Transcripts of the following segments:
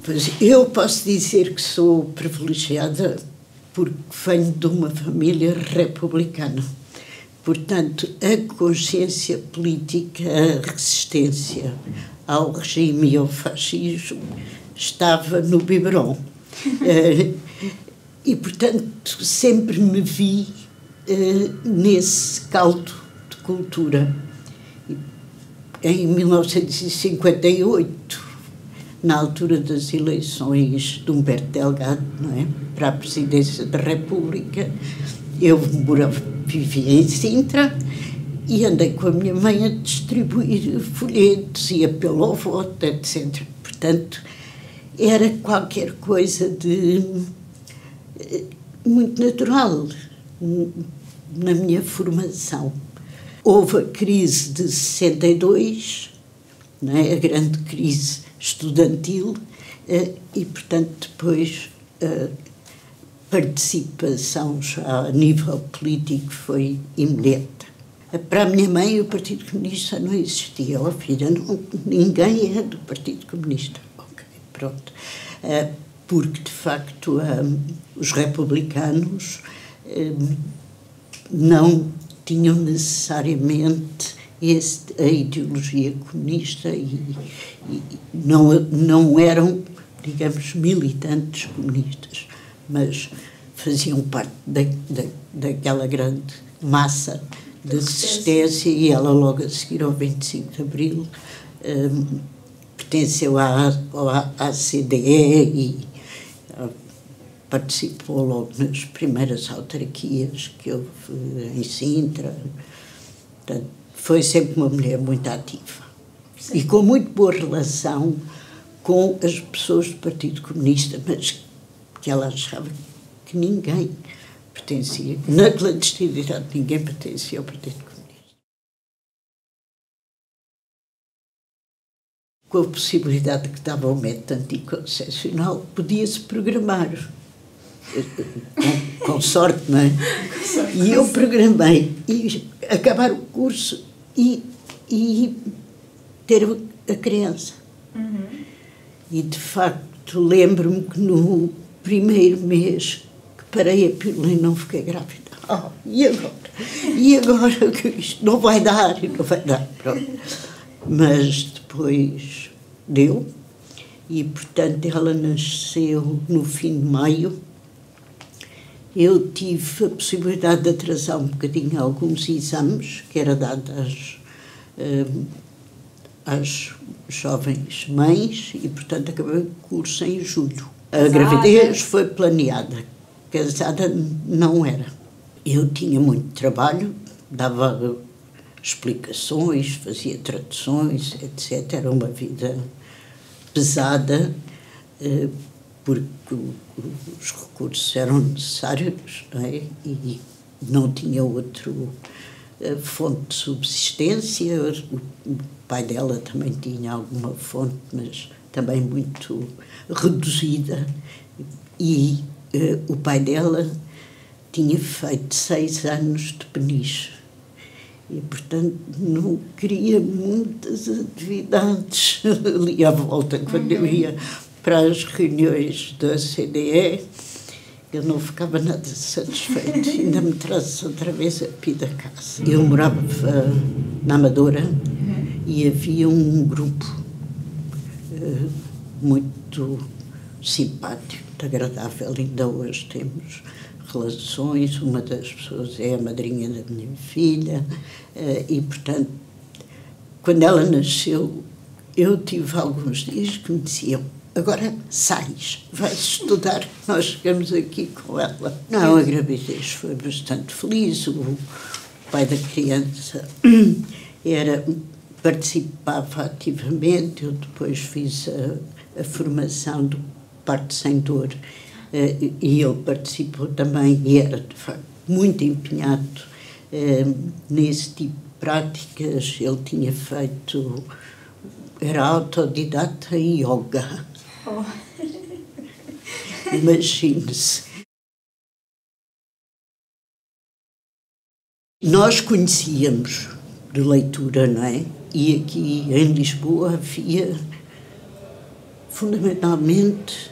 Pois eu posso dizer que sou privilegiada porque venho de uma família republicana. Portanto, a consciência política, a resistência ao regime e ao fascismo estava no biberon. E, portanto, sempre me vi nesse caldo de cultura. Em 1958, na altura das eleições de Humberto Delgado, não é, para a presidência da República, eu vivia em Sintra e andei com a minha mãe a distribuir folhetos e apelo ao voto, etc. Portanto, era qualquer coisa de muito natural na minha formação. Houve a crise de 62, não é? A grande crise estudantil, e, portanto, depois a participação já a nível político foi imediata. Para a minha mãe, o Partido Comunista não existia. Ó filha, ninguém é do Partido Comunista. Ok, pronto. Porque, de facto, os republicanos não tinham necessariamente a ideologia comunista e não eram, digamos, militantes comunistas, mas faziam parte daquela grande massa de resistência, e ela logo a seguir ao 25 de Abril pertenceu à CDE e participou logo nas primeiras autarquias que houve em Sintra. Portanto, foi sempre uma mulher muito ativa. Sim. E com muito boa relação com as pessoas do Partido Comunista, mas que ela achava que ninguém pertencia, na clandestinidade, ninguém pertencia ao Partido Comunista. Com a possibilidade que dava o método anticoncepcional, podia-se programar. Com sorte, não é? E eu programei e acabar o curso e ter a criança. Uhum. E, de facto, lembro-me que no primeiro mês que parei a pílula e não fiquei grávida. Oh, e agora? E agora que isto não vai dar, pronto. Mas depois deu, e, portanto, ela nasceu no fim de maio. Eu tive a possibilidade de atrasar um bocadinho alguns exames, que era dado às jovens mães, e, portanto, acabei o curso em julho. A gravidez foi planeada, casada não era. Eu tinha muito trabalho, dava explicações, fazia traduções, etc. Era uma vida pesada, porque os recursos eram necessários, não é? E não tinha outra fonte de subsistência. O pai dela também tinha alguma fonte, mas também muito reduzida. E o pai dela tinha feito 6 anos de peniche. E, portanto, não queria muitas atividades ali à volta. Quando eu ia para as reuniões da CDE, eu não ficava nada satisfeito. Ainda me traz outra vez a pia da casa. Eu morava na Amadora e havia um grupo muito simpático, muito agradável. Ainda hoje temos relações. Uma das pessoas é a madrinha da minha filha e, portanto, quando ela nasceu, eu tive alguns dias que me diziam: agora sais, vais estudar, nós chegamos aqui com ela. Não, a gravidez foi bastante feliz. O pai da criança participava ativamente. Eu depois fiz a formação do parto sem dor, e ele participou também, e era, de facto, muito empenhado nesse tipo de práticas. Ele tinha feito, era autodidata em yoga. Oh. Imagine-se. Nós conhecíamos de leitura, não é? E aqui em Lisboa havia fundamentalmente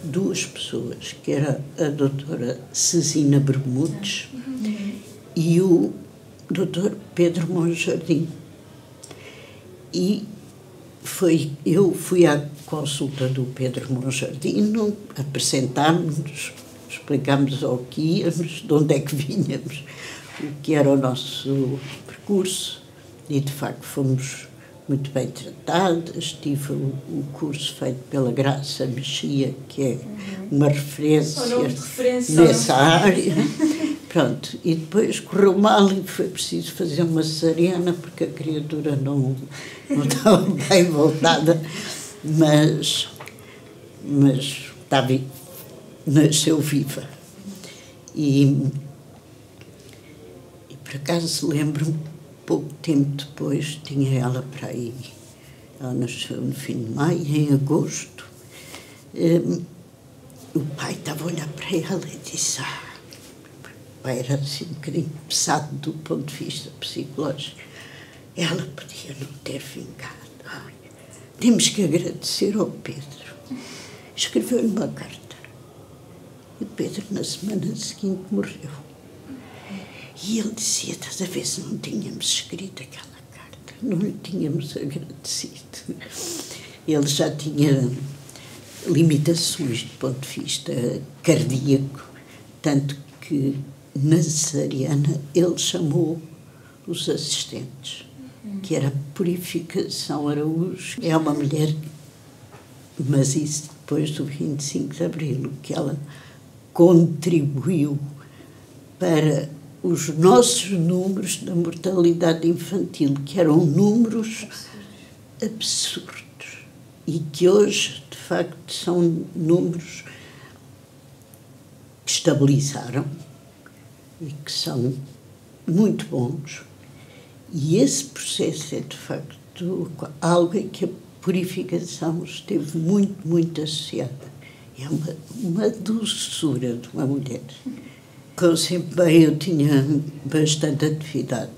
duas pessoas, que era a doutora Cezina Bermudes e o doutor Pedro Monjardim. E eu fui à consulta do Pedro Monjardim, apresentámos-nos, explicámos ao que íamos, de onde é que vinhamos, o que era o nosso percurso, e de facto fomos muito bem tratadas. Tive o curso feito pela Graça Mexia, que é uma referência nessa área. Pronto, e depois correu mal e foi preciso fazer uma cesariana porque a criatura não estava bem voltada, mas estava, nasceu viva. E por acaso lembro-me, pouco tempo depois, tinha ela para aí, ela nasceu no fim de maio, em agosto, o pai estava a olhar para ela e disse: o pai era assim um bocadinho pesado do ponto de vista psicológico, ela podia não ter vingado. Temos que agradecer ao Pedro. Escreveu-lhe uma carta. E o Pedro, na semana seguinte, morreu. E ele dizia: estás a ver, se não tínhamos escrito aquela carta, não lhe tínhamos agradecido. Ele já tinha limitações do ponto de vista cardíaco, tanto que na cesariana ele chamou os assistentes, que era Purificação Araújo. É uma mulher, mas isso depois do 25 de Abril, que ela contribuiu para os nossos números da mortalidade infantil, que eram números absurdos e que hoje, de facto, são números que estabilizaram e que são muito bons. E esse processo é, de facto, algo em que a purificação esteve muito, muito associada. É uma doçura de uma mulher. Como sempre bem, eu tinha bastante atividade.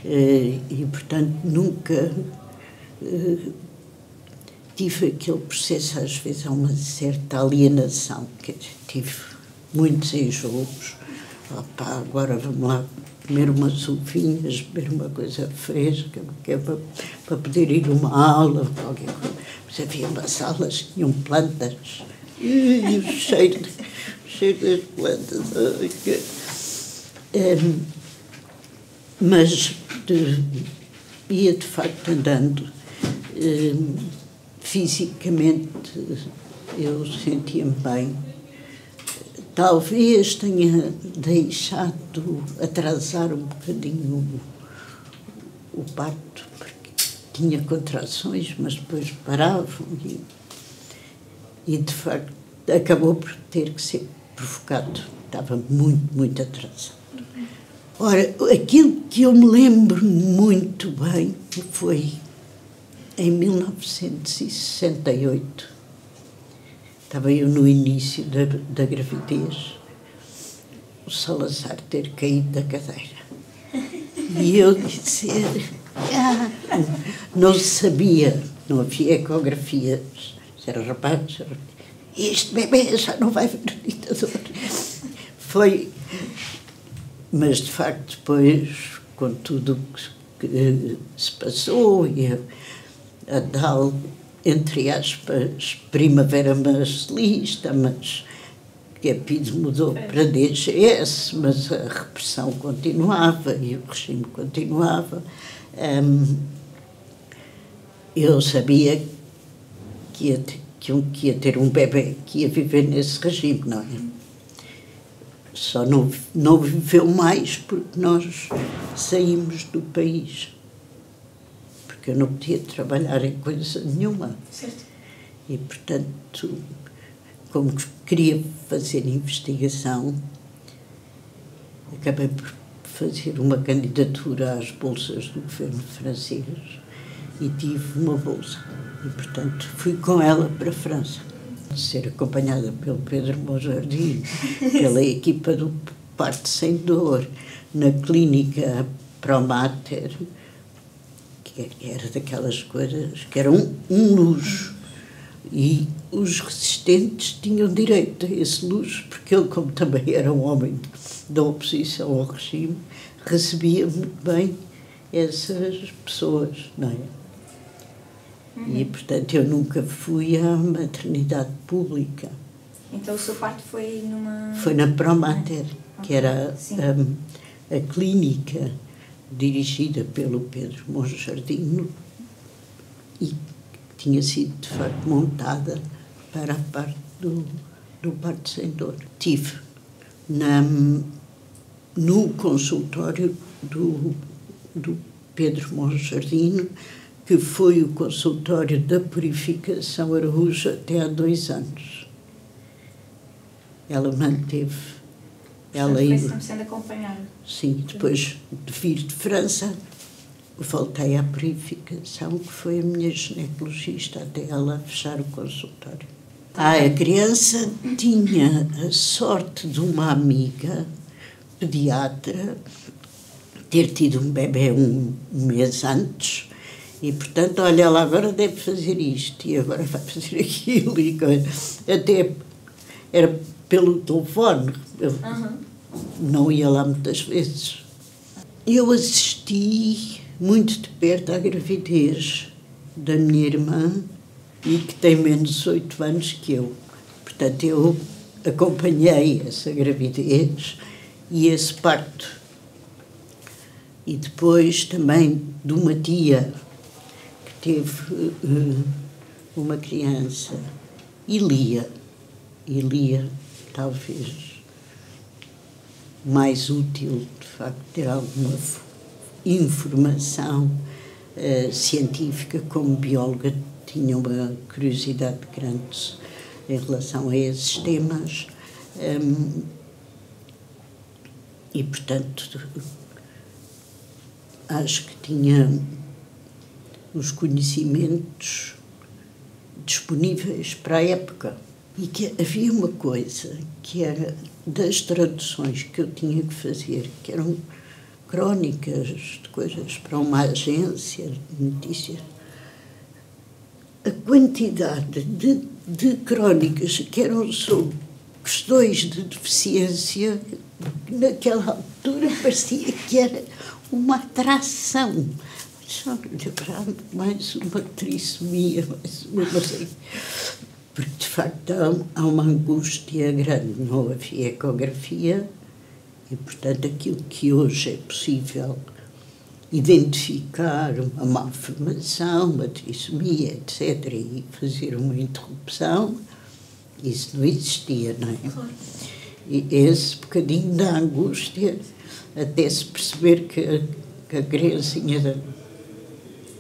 E, portanto, nunca tive aquele processo, às vezes, há uma certa alienação, que tive muitos enjoos. Agora vamos lá comer umas uvinhas, beber uma coisa fresca, que é para poder ir a uma aula, qualquer coisa. Mas havia umas aulas que tinham plantas, e o cheiro das plantas. Mas ia de facto andando. Fisicamente eu sentia-me bem. Talvez tenha deixado atrasar um bocadinho o parto, porque tinha contrações, mas depois paravam e de facto acabou por ter que ser provocado. Estava muito, muito atrasado. Ora, aquilo que eu me lembro muito bem foi em 1968. Estava eu no início da gravidez, o Salazar ter caído da cadeira. E eu dizer, não sabia, não havia ecografias, se era rapaz, este bebê já não vai ver o ditador. Foi, mas de facto depois, com tudo que se passou e a tal, entre aspas, primavera marcelista, mas que a PIDE mudou para DGS, mas a repressão continuava e o regime continuava. Eu sabia que ia ter um bebê que ia viver nesse regime, não é? Só não viveu mais porque nós saímos do país. Porque eu não podia trabalhar em coisa nenhuma. Certo. E, portanto, como queria fazer investigação, acabei por fazer uma candidatura às bolsas do governo francês e tive uma bolsa. E, portanto, fui com ela para a França. Ser acompanhada pelo Pedro Monjardim, pela equipa do Parto Sem Dor, na clínica Promater, que era daquelas coisas que era um luxo. E os resistentes tinham direito a esse luxo, porque ele, como também era um homem da oposição ao regime, recebia muito bem essas pessoas, não é? E, portanto, eu nunca fui à maternidade pública. Então o seu parto foi numa... Foi na Promater, que era a clínica dirigida pelo Pedro Monjardino e tinha sido, de facto, montada para a parte do parto sem dor. Tive no consultório do Pedro Monjardino, que foi o consultório da Purificação Araújo até há 2 anos. Ela manteve. Ela foi sempre sendo acompanhada. Sim, depois de vir de França, voltei à Purificação, que foi a minha ginecologista, até ela fechar o consultório. A criança tinha a sorte de uma amiga pediatra ter tido um bebê um mês antes. E, portanto, olha, ela agora deve fazer isto e agora vai fazer aquilo. E até era pelo telefone. Eu não ia lá muitas vezes. Eu assisti muito de perto à gravidez da minha irmã, e que tem menos 8 anos que eu. Portanto, eu acompanhei essa gravidez e esse parto. E depois também de uma tia teve uma criança, Ilia, talvez mais útil, de facto, ter alguma informação científica. Como bióloga, tinha uma curiosidade grande em relação a esses temas e, portanto, acho que tinha os conhecimentos disponíveis para a época. E que havia uma coisa que era das traduções que eu tinha que fazer, que eram crónicas de coisas para uma agência de notícias. A quantidade de crónicas que eram sobre questões de deficiência, naquela altura parecia que era uma atração. Mais uma trissomia, mais uma... Porque, de facto, há uma angústia grande. Não havia ecografia e, portanto, aquilo que hoje é possível identificar uma malformação, uma trissomia, etc., e fazer uma interrupção, isso não existia, não é? E esse bocadinho da angústia, até se perceber que a criancinha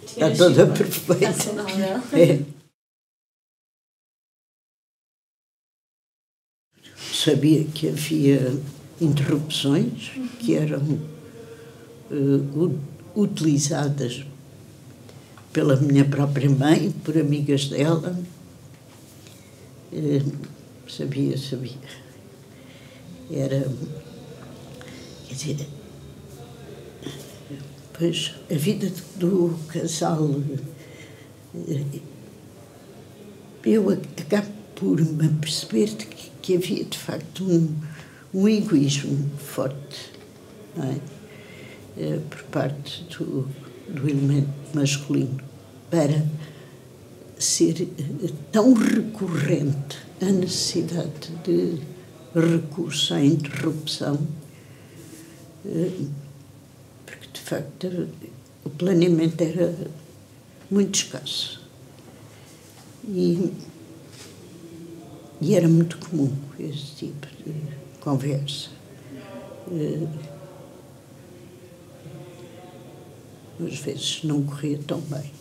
está toda perfeita. É. Sabia que havia interrupções que eram utilizadas pela minha própria mãe, por amigas dela. Sabia. Era, quer dizer, pois a vida do casal, eu acabo por me perceber que havia, de facto, um egoísmo forte, não é? Por parte do elemento masculino, para ser tão recorrente a necessidade de recurso à interrupção, porque, de facto, o planeamento era muito escasso. E era muito comum esse tipo de conversa. Às vezes não corria tão bem.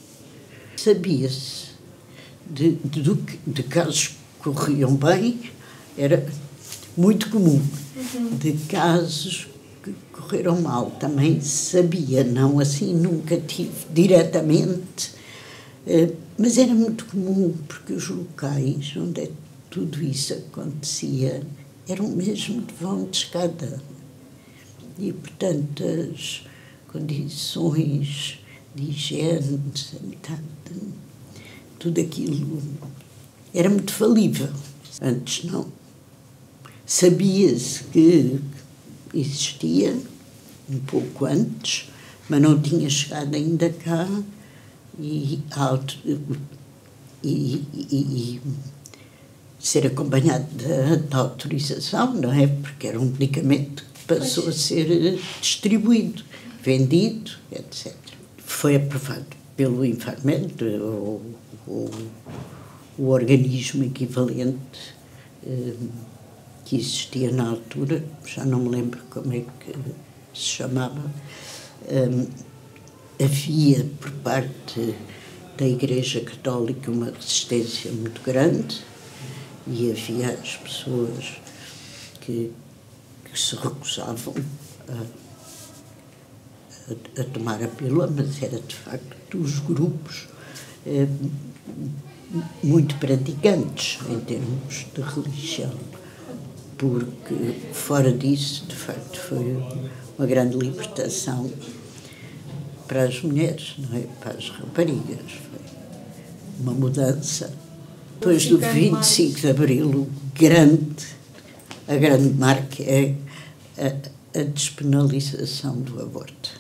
Sabia-se de casos que corriam bem, era muito comum. De casos que correram mal também sabia, não assim, nunca tive diretamente, mas era muito comum, porque os locais onde tudo isso acontecia eram mesmo de vão de escada. E, portanto, as condições de higiene, de sanidade, tudo aquilo era muito falível. Antes não. Sabia-se que existia um pouco antes, mas não tinha chegado ainda cá e ser acompanhado da autorização, não é? Porque era um medicamento que passou a ser distribuído, vendido, etc. Foi aprovado pelo Infarmed, o organismo equivalente que existia na altura, já não me lembro como é que se chamava. Havia, por parte da Igreja Católica, uma resistência muito grande e havia as pessoas que se recusavam a tomar a pílula, mas era, de facto, os grupos muito praticantes em termos de religião, porque fora disso, de facto, foi uma grande libertação para as mulheres, não é? Para as raparigas. Foi uma mudança. Depois do 25 de Abril, a grande marca é a despenalização do aborto.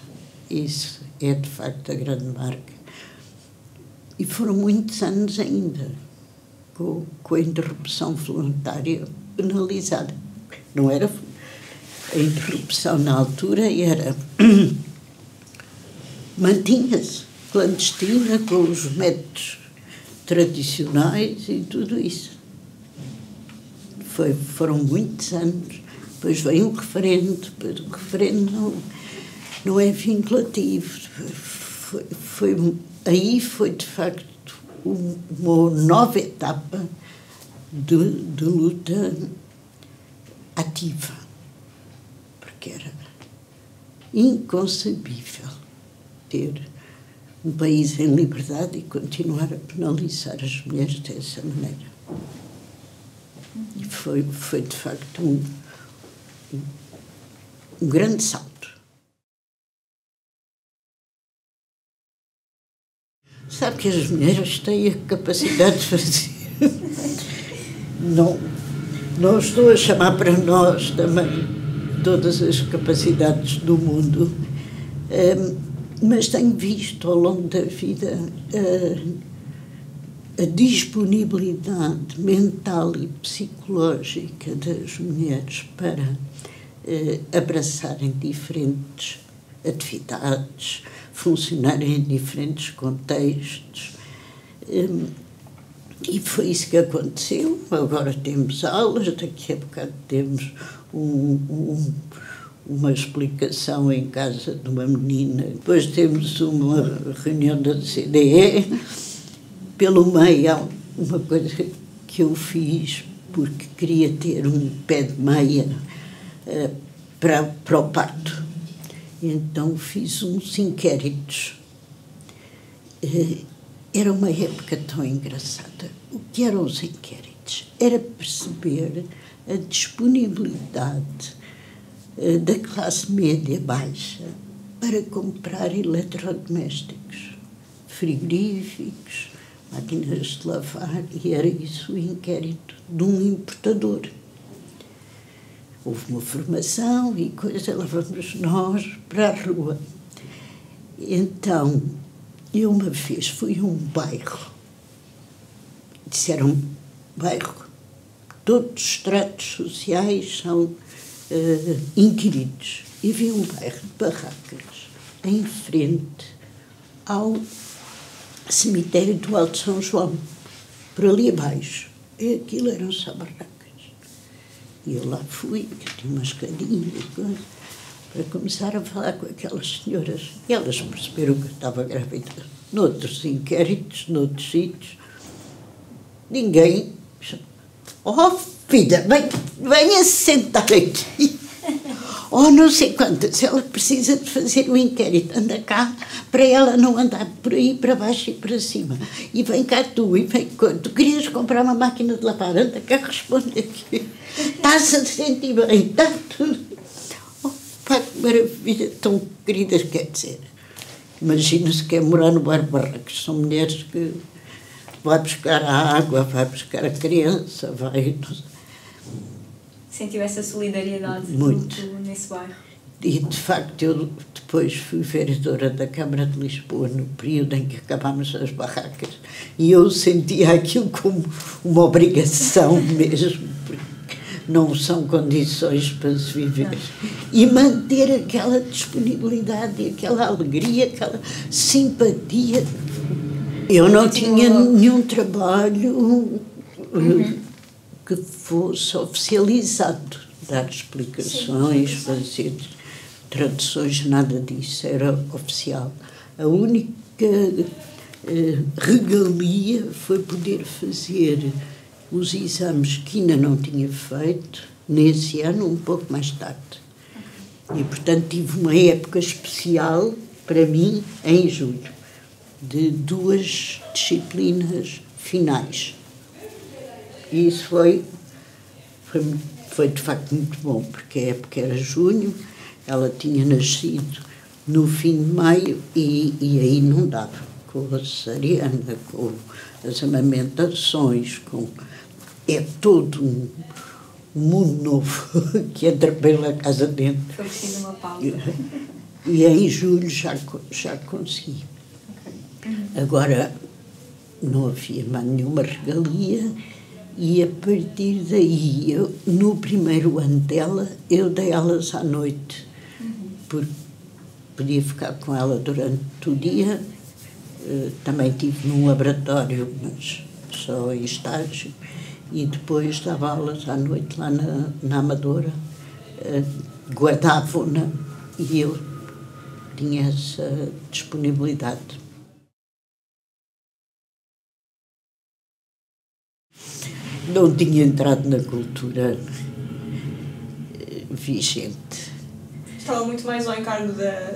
Isso é, de facto, a grande marca. E foram muitos anos ainda, com a interrupção voluntária penalizada. Não era a interrupção na altura, era mantinha-se clandestina com os métodos tradicionais e tudo isso. Foram muitos anos. Depois veio o referendo, depois o referendo não é vinculativo. Aí foi, de facto, uma nova etapa de luta ativa, porque era inconcebível ter um país em liberdade e continuar a penalizar as mulheres dessa maneira. E foi de facto um grande salto. Sabe que as mulheres têm a capacidade de fazer. Não estou a chamar para nós também todas as capacidades do mundo, mas tenho visto ao longo da vida a disponibilidade mental e psicológica das mulheres para abraçarem diferentes atividades, funcionarem em diferentes contextos. E foi isso que aconteceu. Agora temos aulas, daqui a bocado temos uma explicação em casa de uma menina. Depois temos uma reunião da CDE. Pelo meio há uma coisa que eu fiz porque queria ter um pé de meia para o parto. Então fiz uns inquéritos. Era uma época tão engraçada. O que eram os inquéritos? Era perceber a disponibilidade da classe média baixa para comprar eletrodomésticos, frigoríficos, máquinas de lavar, e era isso o inquérito de um importador. Houve uma formação e coisa, lá vamos nós para a rua. Então, eu uma vez fui a um bairro, disseram bairro, todos os estratos sociais são inquiridos. E vi um bairro de barracas em frente ao cemitério do Alto São João, por ali abaixo. E aquilo eram só barracas. E eu lá fui, tinha uma escadinha e coisa, para começar a falar com aquelas senhoras. E elas perceberam que eu estava grávida. Noutros inquéritos, noutros sítios, ninguém... Oh, filha, venha sentar aqui. Oh, não sei quantas, ela precisa de fazer um inquérito. Anda cá, para ela não andar por aí para baixo e para cima. E vem cá tu, e vem quando tu querias comprar uma máquina de lavar, anda cá, responde aqui. Estás a sentir bem, está tudo. Oh, pá, que maravilha, tão queridas, quer dizer. Imagina-se que é morar no bar Barracos, são mulheres que vai buscar a água, vai buscar a criança, vai... Sentiu essa solidariedade Muito. nesse bairro? E, de facto, eu depois fui vereadora da Câmara de Lisboa no período em que acabámos as barracas e eu sentia aquilo como uma obrigação mesmo, porque não são condições para se viver. Não. E manter aquela disponibilidade, aquela alegria, aquela simpatia. Eu não tinha nenhum trabalho que fosse oficializado, dar explicações, fazer traduções, nada disso, era oficial. A única regalia foi poder fazer os exames que ainda não tinha feito, nesse ano, um pouco mais tarde. E, portanto, tive uma época especial, para mim, em julho, de 2 disciplinas finais. E isso foi de facto muito bom, porque a época era junho, ela tinha nascido no fim de maio e aí não dava, com a cesariana, com as amamentações, é todo um mundo novo que entra pela casa dentro. Foi preciso uma pausa. E em julho já consegui. Agora, não havia mais nenhuma regalia. E a partir daí, no primeiro ano dela, eu dei aulas à noite, porque podia ficar com ela durante o dia. Também tive num laboratório, mas só em estágio, e depois dava aulas à noite lá na Amadora, guardavam-na e eu tinha essa disponibilidade. Não tinha entrado na cultura vigente. Estava muito mais ao encargo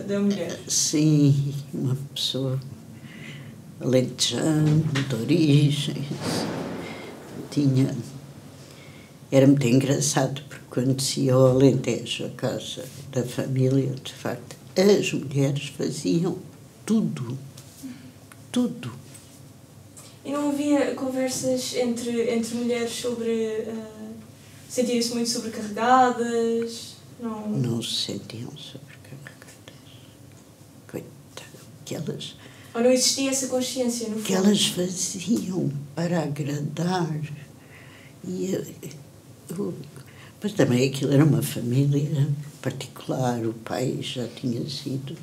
da mulher. Sim, uma pessoa alentejana, de origem. Era muito engraçado, porque quando se ia ao Alentejo, a casa da família, de facto, as mulheres faziam tudo. Tudo. E não havia conversas entre mulheres sobre sentirem-se muito sobrecarregadas? Não se sentiam sobrecarregadas. Coitadas. Ou não existia essa consciência, no fundo? Que elas faziam para agradar. Mas também aquilo era uma família particular. O pai já tinha sido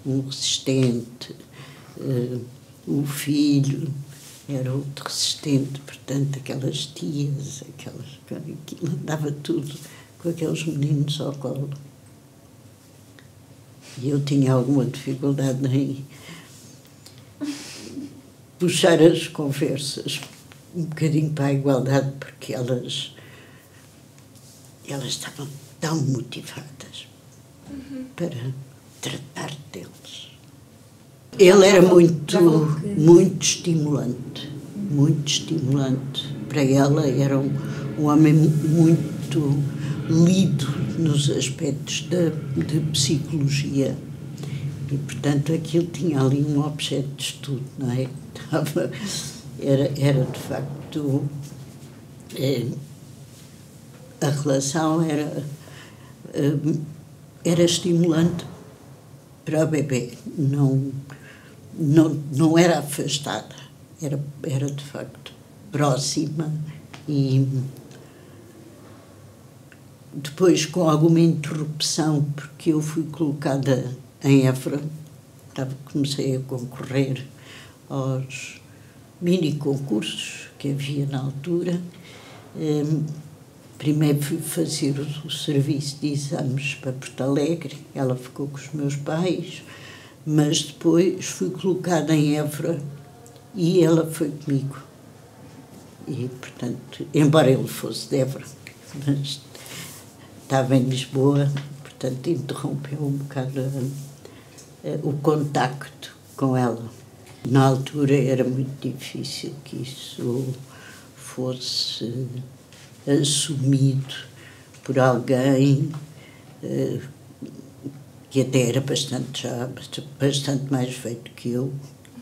um resistente, o filho era outro resistente, portanto, aquelas tias, aquilo andava tudo com aqueles meninos ao colo. E eu tinha alguma dificuldade em puxar as conversas um bocadinho para a igualdade, porque elas estavam tão motivadas para tratar deles. Ele era muito estimulante, muito estimulante. Para ela era um homem muito lido nos aspectos de psicologia. E, portanto, aquilo tinha ali um objeto de estudo, não é? Era de facto... a relação era estimulante para o bebê, não era afastada, era de facto próxima. E depois, com alguma interrupção, porque eu fui colocada em Évora, comecei a concorrer aos mini concursos que havia na altura. Primeiro fui fazer o serviço de exames para Porto Alegre, ela ficou com os meus pais, mas depois fui colocada em Évora e ela foi comigo. E, portanto, embora ele fosse de Évora, mas estava em Lisboa, portanto, interrompeu um bocado o contacto com ela. Na altura era muito difícil que isso fosse assumido por alguém que até era bastante mais velho que eu,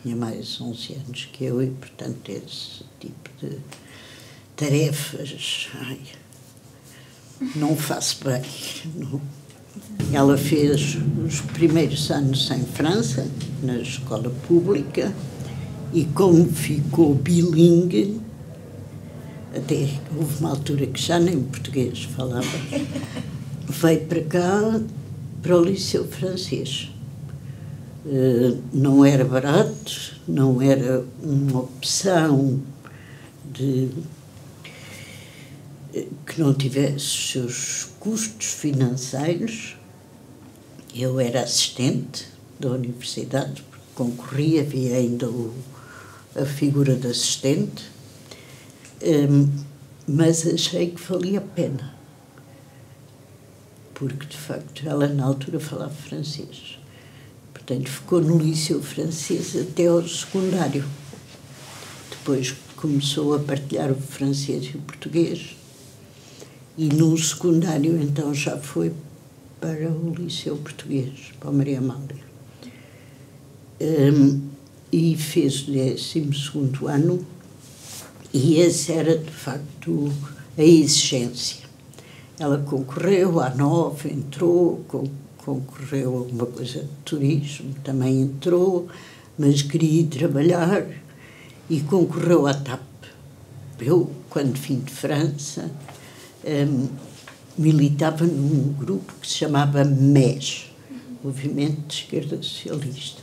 tinha mais 11 anos que eu e, portanto, esse tipo de tarefas, não faço bem. Não. Ela fez os primeiros anos em França, na escola pública, e como ficou bilingue, até houve uma altura que já nem português falava, veio para cá, para o Liceu Francês. Não era barato, não era uma opção que não tivesse os seus custos financeiros. Eu era assistente da universidade, concorria, havia ainda a figura de assistente, mas achei que valia a pena, porque, de facto, ela na altura falava francês. Portanto, ficou no Liceu Francês até ao secundário. Depois começou a partilhar o francês e o português. E no secundário, então, já foi para o Liceu Português, para a Maria Amália. E fez o 12º ano, e esse era, de facto, a exigência. Ela concorreu à 9, entrou, concorreu a uma coisa de turismo, também entrou, mas queria ir trabalhar, e concorreu à TAP. Eu, quando vim de França, militava num grupo que se chamava MES, Movimento de Esquerda Socialista.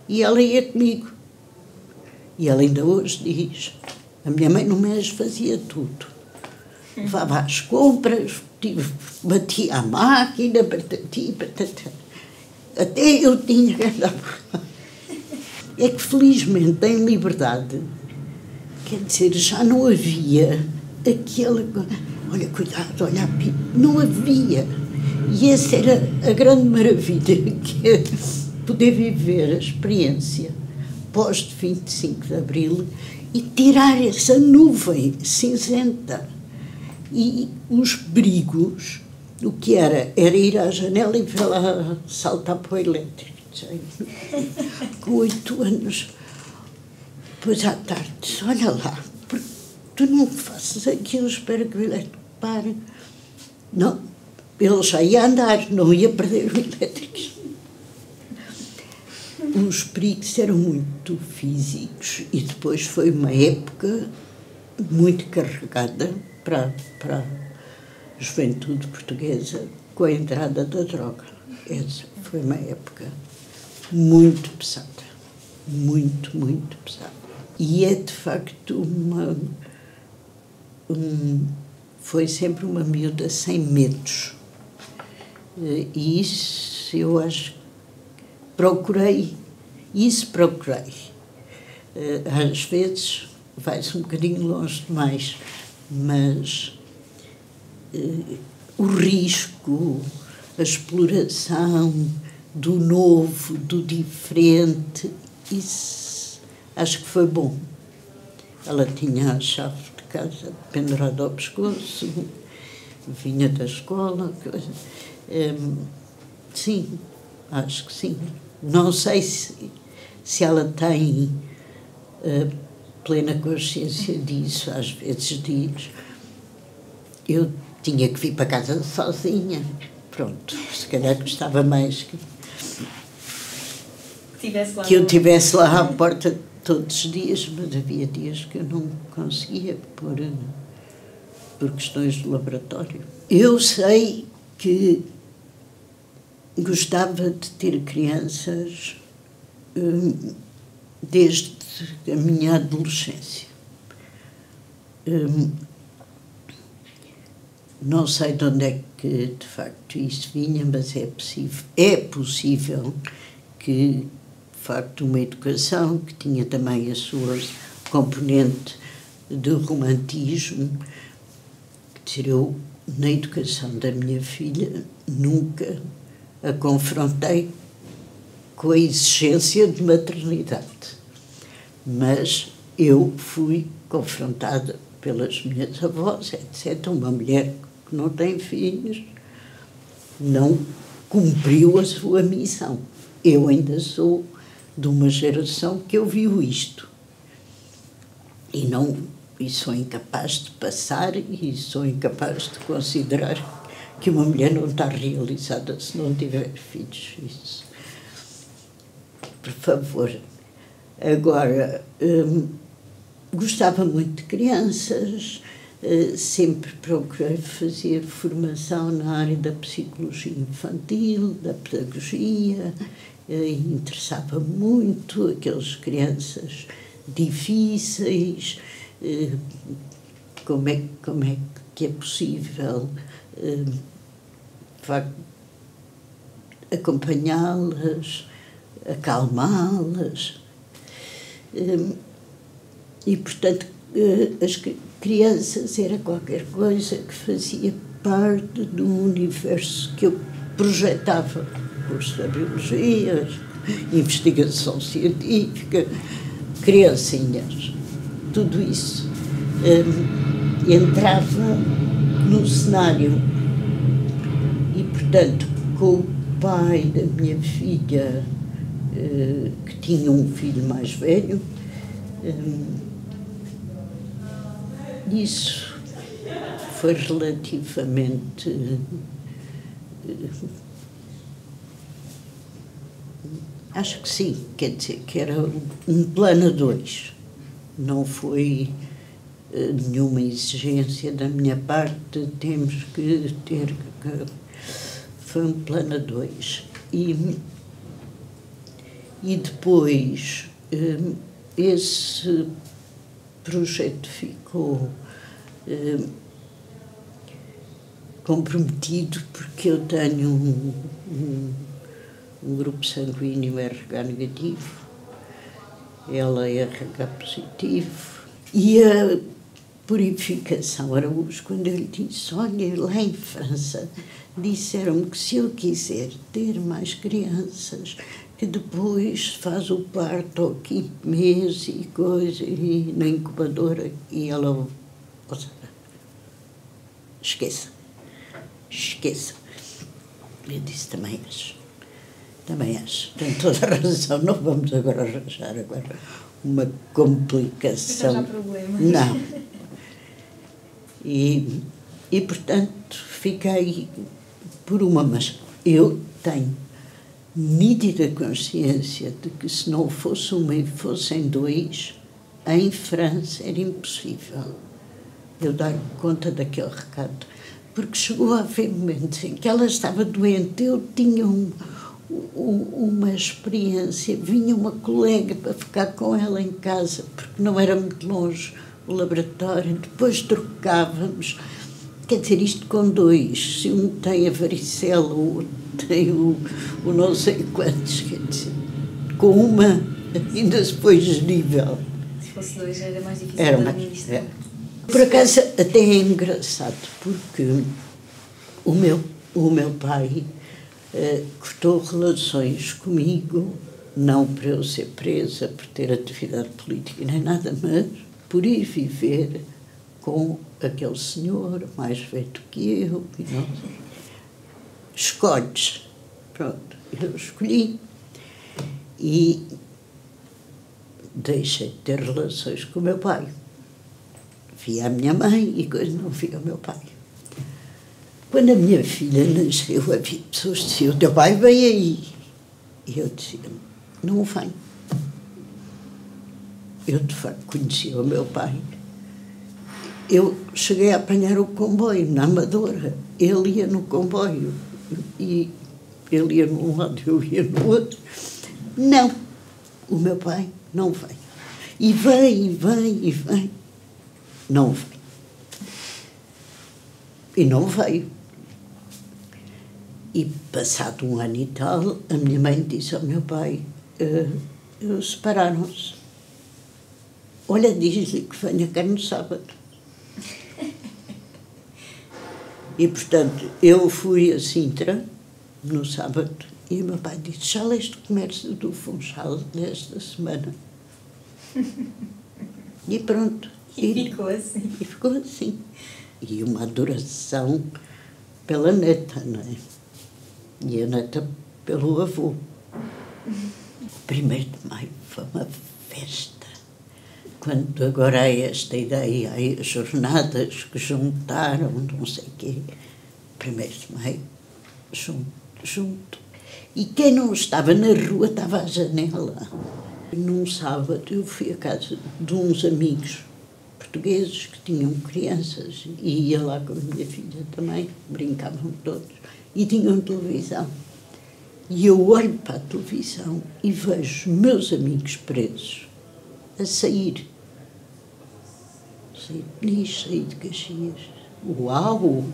E ela ia comigo. E ela ainda hoje diz, a minha mãe no MES fazia tudo. Levava às compras, batia a máquina, batati. Até eu tinha que andar. É que, felizmente, em Liberdade, quer dizer, já não havia aquele... Olha, cuidado, olha, não havia. E essa era a grande maravilha, que é poder viver a experiência pós-25 de Abril e tirar essa nuvem cinzenta. E os perigos, o que era ir à janela e ver lá saltar para o elétrico. Com 8 anos, depois à tarde, olha lá, porque tu não fazes aquilo, espera que o elétrico pare. Não, ele já ia andar, não ia perder o elétrico. Os perigos eram muito físicos e depois foi uma época muito carregada para a juventude portuguesa com a entrada da droga. Essa foi uma época muito pesada, muito, muito pesada. E é, de facto, foi sempre uma miúda sem medos. E isso eu acho que procurei. Às vezes vai-se um bocadinho longe demais, mas o risco, a exploração do novo, do diferente, isso acho que foi bom. Ela tinha a chave de casa pendurada ao pescoço, vinha da escola. Sim, acho que sim. Não sei se ela tem plena consciência disso. Às vezes diz, eu tinha que vir para casa sozinha. Pronto, se calhar gostava mais que eu estivesse lá à porta todos os dias, mas havia dias que eu não conseguia por questões de laboratório. Eu sei que gostava de ter crianças desde a minha adolescência. Não sei de onde é que, de facto, isso vinha, mas é possível que, de facto, uma educação que tinha também a sua componente de romantismo, quer dizer, eu, na educação da minha filha, nunca a confrontei com a exigência de maternidade, mas eu fui confrontada pelas minhas avós, etc. Uma mulher que não tem filhos não cumpriu a sua missão. Eu ainda sou de uma geração que ouviu isto. E sou incapaz de passar e sou incapaz de considerar que uma mulher não está realizada se não tiver filhos. Isso. Por favor. Agora, gostava muito de crianças, sempre procurei fazer formação na área da psicologia infantil, da pedagogia, interessava muito aquelas crianças difíceis, como é que é possível acompanhá-las, acalmá-las. E, portanto, as crianças era qualquer coisa que fazia parte do universo que eu projetava. Curso de biologia, investigação científica, criancinhas, tudo isso entrava no cenário. E, portanto, com o pai da minha filha, que tinha um filho mais velho, isso foi relativamente... acho que sim, quer dizer, que era um plano a dois. Não foi nenhuma exigência da minha parte, temos que ter... Foi um plano a dois. E depois, esse projeto ficou comprometido porque eu tenho um grupo sanguíneo RH negativo, ela é RH positivo, e a Purificação Araújo, quando eu lhe disse, olha, lá em França, disseram-me que se eu quiser ter mais crianças, que depois faz o parto ao 5º mês e coisa, e na incubadora, e ela, ou seja, esqueça. Eu disse, também acho, tem toda a razão, não vamos agora arranjar uma complicação. Arranjar problema. Não. E, portanto, fiquei por uma, mas eu tenho nítida consciência de que se não fosse uma e fossem dois, em França era impossível eu dar conta daquele recado. Porque chegou a haver momentos em que ela estava doente, eu tinha uma experiência, vinha uma colega para ficar com ela em casa, porque não era muito longe o laboratório, depois trocávamos. Quer dizer, isto com dois, se um tem a varicela, o outro tem o não sei quantos, quer dizer, com uma ainda se foi gerível. Se fosse dois era mais difícil Era de mais, administrar. Por acaso até é engraçado, porque o meu pai cortou relações comigo, não para eu ser presa, por ter atividade política nem nada, mas por ir viver com aquele senhor mais velho do que eu. E não, escolhes. Pronto, eu escolhi e deixei de ter relações com o meu pai. Via a minha mãe e coisa, não via o meu pai. Quando a minha filha nasceu, havia pessoas que diziam, o teu pai vem aí. E eu dizia, não vem. Eu, de facto, conhecia o meu pai. Eu cheguei a apanhar o comboio na Amadora. Ele ia no comboio e ele ia num lado, eu ia no outro. Não, o meu pai não vem. E vem. Não veio. E não veio. E, passado um ano e tal, a minha mãe disse ao meu pai, separaram-se. Olha, diz-lhe que venha cá no sábado. E, portanto, eu fui a Sintra no sábado e o meu pai disse, já leste o Comércio do Funchal desta semana? E pronto. E ficou assim. E ficou assim. E uma adoração pela neta, não é? E a neta pelo avô. 1º de Maio foi uma festa. Quando agora há esta ideia, há as jornadas que juntaram, não sei o quê, 1º de Maio, junto. E quem não estava na rua estava à janela. Num sábado eu fui à casa de uns amigos portugueses que tinham crianças e ia lá com a minha filha também, brincavam todos, e tinham televisão. E eu olho para a televisão e vejo meus amigos presos a sair. Saí de Peniche, saí de Caxias. Uau!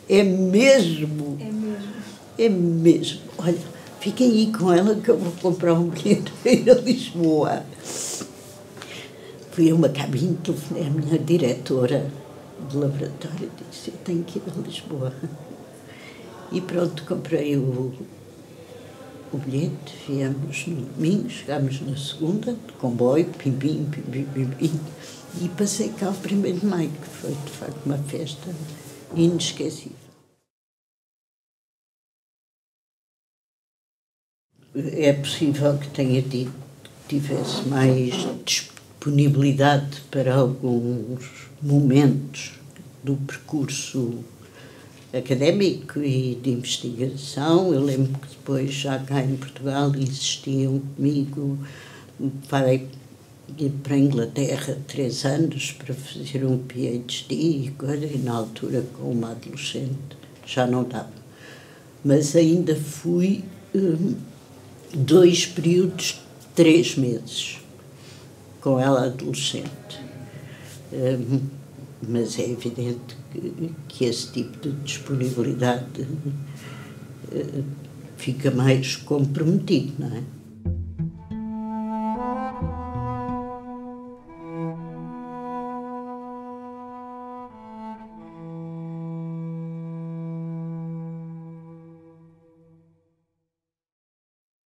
É mesmo! É mesmo. É mesmo. Olha, fiquem aí com ela que eu vou comprar um bilhete para ir a Lisboa. Fui a uma cabine, telefonei à minha diretora de laboratório e disse, eu tenho que ir a Lisboa. E pronto, comprei o bilhete, viemos no domingo, chegámos na segunda, de comboio, pim-pim, e passei cá o 1º de Maio, que foi de facto uma festa inesquecível. É possível que tivesse mais disponibilidade para alguns momentos do percurso académico e de investigação. Eu lembro que depois, já cá em Portugal, insistiam comigo para ir para a Inglaterra 3 anos para fazer um PhD e na altura, com uma adolescente, já não dava. Mas ainda fui 2 períodos de 3 meses com ela adolescente. Mas é evidente que esse tipo de disponibilidade fica mais comprometido, não é?